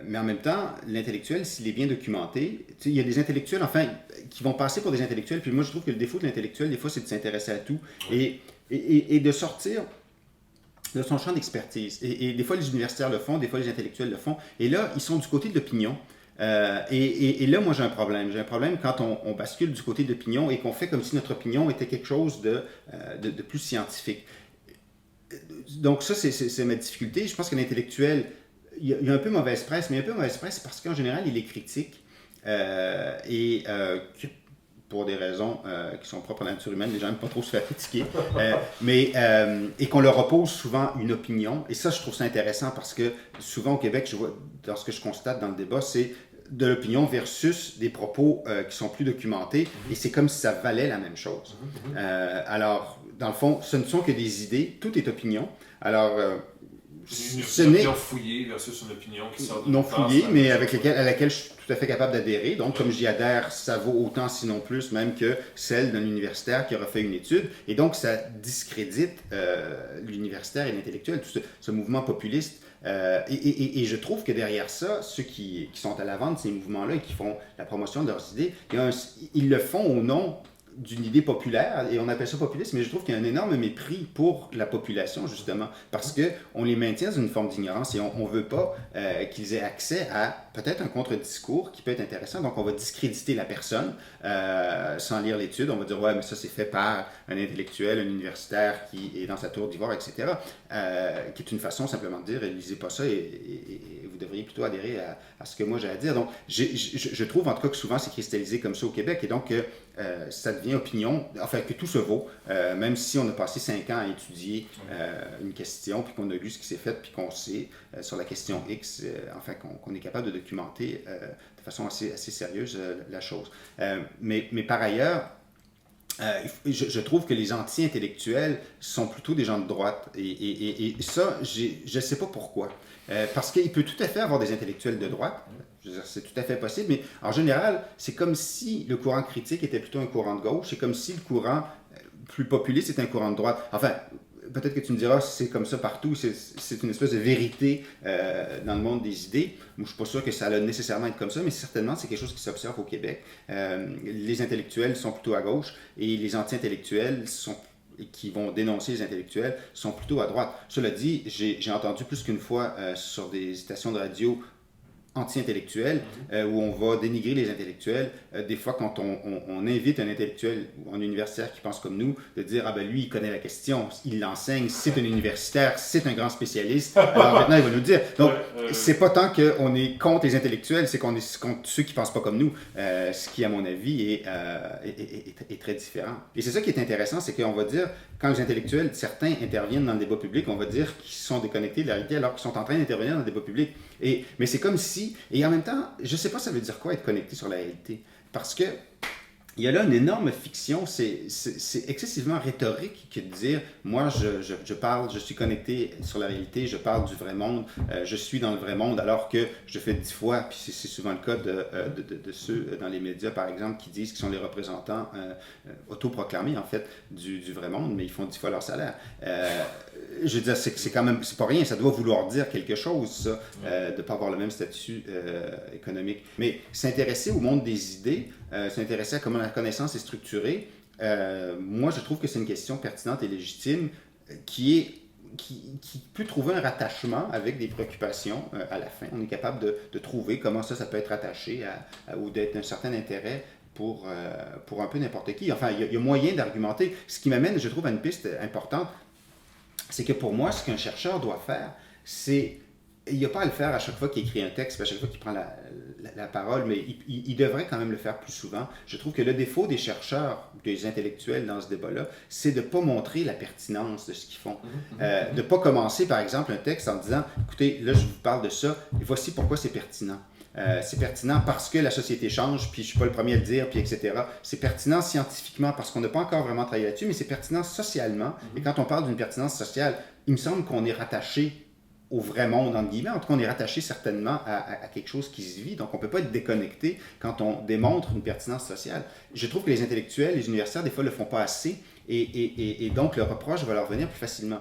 Mais en même temps, l'intellectuel, s'il est bien documenté, il y a des intellectuels, enfin, qui vont passer pour des intellectuels, puis moi je trouve que le défaut de l'intellectuel, des fois, c'est de s'intéresser à tout et de sortir de son champ d'expertise. Et des fois, les universitaires le font, des fois, les intellectuels le font. Et là, ils sont du côté de l'opinion. Et là, moi, j'ai un problème. J'ai un problème quand on bascule du côté de l'opinion et qu'on fait comme si notre opinion était quelque chose de plus scientifique. Donc ça, c'est ma difficulté. Je pense que l'intellectuel, il y a un peu mauvaise presse, mais un peu mauvaise presse parce qu'en général, il est critique. Pour des raisons qui sont propres à la nature humaine, les gens n'aiment pas trop se faire critiquer, et qu'on leur oppose souvent une opinion. Et ça, je trouve ça intéressant parce que souvent au Québec, je vois, dans ce que je constate dans le débat, c'est de l'opinion versus des propos qui sont plus documentés, et c'est comme si ça valait la même chose. Alors, dans le fond, ce ne sont que des idées, tout est opinion. Alors, une opinion fouillée versus une opinion qui sort de non fouillée, mais à laquelle je suis tout à fait capable d'adhérer. Donc, comme j'y adhère, ça vaut autant, sinon plus, même que celle d'un universitaire qui aura fait une étude. Et donc, ça discrédite l'universitaire et l'intellectuel, tout ce mouvement populiste. Et je trouve que derrière ça, ceux qui sont à l'avant de ces mouvements-là et qui font la promotion de leurs idées, ils le font au nom d'une idée populaire, et on appelle ça populiste, mais je trouve qu'il y a un énorme mépris pour la population, justement, parce qu'on les maintient dans une forme d'ignorance et on ne veut pas qu'ils aient accès à peut-être un contre-discours qui peut être intéressant. Donc, on va discréditer la personne sans lire l'étude. On va dire, ouais, mais ça, c'est fait par un intellectuel, un universitaire qui est dans sa tour d'ivoire, etc., qui est une façon simplement de dire, lisez pas ça et vous devriez plutôt adhérer à ce que moi j'ai à dire. Donc, je trouve en tout cas que souvent c'est cristallisé comme ça au Québec, et donc ça devient opinion, enfin que tout se vaut, même si on a passé 5 ans à étudier une question, puis qu'on a lu ce qui s'est fait, puis qu'on sait sur la question X, enfin qu'on est capable de documenter de façon assez sérieuse la chose. Mais par ailleurs, je trouve que les anti-intellectuels sont plutôt des gens de droite. Et ça, je ne sais pas pourquoi. Parce qu'il peut tout à fait avoir des intellectuels de droite. Je veux dire, c'est tout à fait possible. Mais en général, c'est comme si le courant critique était plutôt un courant de gauche. C'est comme si le courant plus populiste était un courant de droite. Enfin, peut-être que tu me diras, c'est comme ça partout, c'est une espèce de vérité dans le monde des idées. Moi, je ne suis pas sûr que ça allait nécessairement être comme ça, mais certainement, c'est quelque chose qui s'observe au Québec. Les intellectuels sont plutôt à gauche et les anti-intellectuels qui vont dénoncer les intellectuels sont plutôt à droite. Cela dit, j'ai entendu plus qu'une fois sur des stations de radio anti-intellectuel, où on va dénigrer les intellectuels. Des fois, quand on invite un intellectuel ou un universitaire qui pense comme nous, de dire « Ah ben lui, il connaît la question, il l'enseigne, c'est un universitaire, c'est un grand spécialiste, alors maintenant il va nous dire. » Donc, c'est pas tant qu'on est contre les intellectuels, c'est qu'on est contre ceux qui pensent pas comme nous, ce qui, à mon avis, est très différent. Et c'est ça qui est intéressant, c'est qu'on va dire, quand les intellectuels, certains interviennent dans le débat public, on va dire qu'ils sont déconnectés de la réalité alors qu'ils sont en train d'intervenir dans le débat public. Mais c'est comme si, et en même temps, je ne sais pas ça veut dire quoi être connecté sur la réalité. Parce que il y a là une énorme fiction, c'est excessivement rhétorique que de dire, moi je parle, je suis connecté sur la réalité, je parle du vrai monde, je suis dans le vrai monde, alors que je fais 10 fois, puis c'est souvent le cas de ceux dans les médias, par exemple, qui disent qu'ils sont les représentants autoproclamés, en fait, du vrai monde, mais ils font 10 fois leur salaire. Je veux dire, c'est quand même, c'est pas rien, ça doit vouloir dire quelque chose, ça, de ne pas avoir le même statut économique. Mais s'intéresser au monde des idées, s'intéresser à comment la connaissance est structurée, moi je trouve que c'est une question pertinente et légitime qui peut trouver un rattachement avec des préoccupations à la fin. On est capable de trouver comment ça peut être rattaché ou d'être d'un certain intérêt pour un peu n'importe qui. Enfin, il y a moyen d'argumenter. Ce qui m'amène, je trouve, à une piste importante, c'est que pour moi, ce qu'un chercheur doit faire, c'est... Il n'y a pas à le faire à chaque fois qu'il écrit un texte, à chaque fois qu'il prend la parole, mais il devrait quand même le faire plus souvent. Je trouve que le défaut des chercheurs, des intellectuels dans ce débat-là, c'est de ne pas montrer la pertinence de ce qu'ils font. De ne pas commencer, par exemple, un texte en disant « Écoutez, là, je vous parle de ça, et voici pourquoi c'est pertinent. » c'est pertinent parce que la société change, puis je ne suis pas le premier à le dire, puis etc. C'est pertinent scientifiquement parce qu'on n'a pas encore vraiment travaillé là-dessus, mais c'est pertinent socialement. Et quand on parle d'une pertinence sociale, il me semble qu'on est rattaché au vrai monde, entre guillemets. En tout cas, on est rattaché certainement à quelque chose qui se vit. Donc, on ne peut pas être déconnecté quand on démontre une pertinence sociale. Je trouve que les intellectuels, les universitaires, des fois, ne le font pas assez. Et donc, le reproche va leur venir plus facilement.